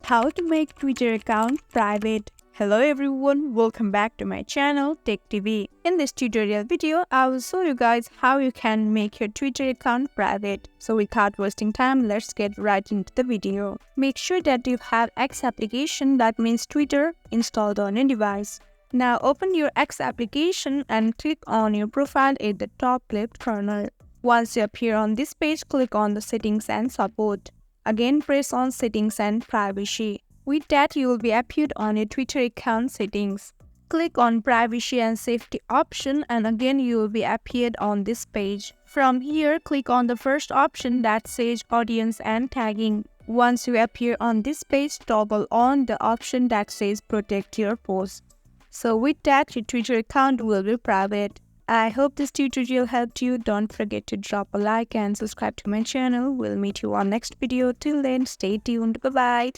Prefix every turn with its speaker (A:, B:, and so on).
A: How to make Twitter account private. Hello everyone, welcome back to my channel Tech TV. In this tutorial video, I will show you guys how you can make your Twitter account private. So without wasting time, let's get right into the video. Make sure that you have X application, that means Twitter, installed on your device. Now open your X application and click on your profile at the top left corner. Once you appear on this page, click on the settings and support. Again, press on settings and privacy. With that, you will be appeared on your Twitter account settings. Click on privacy and safety option and again you will be appeared on this page. From here, click on the first option that says audience and tagging. Once you appear on this page, toggle on the option that says protect your post. So with that, your Twitter account will be private. I hope this tutorial helped you. Don't forget to drop a like and subscribe to my channel. We'll meet you on next video. Till then, stay tuned. Bye-bye.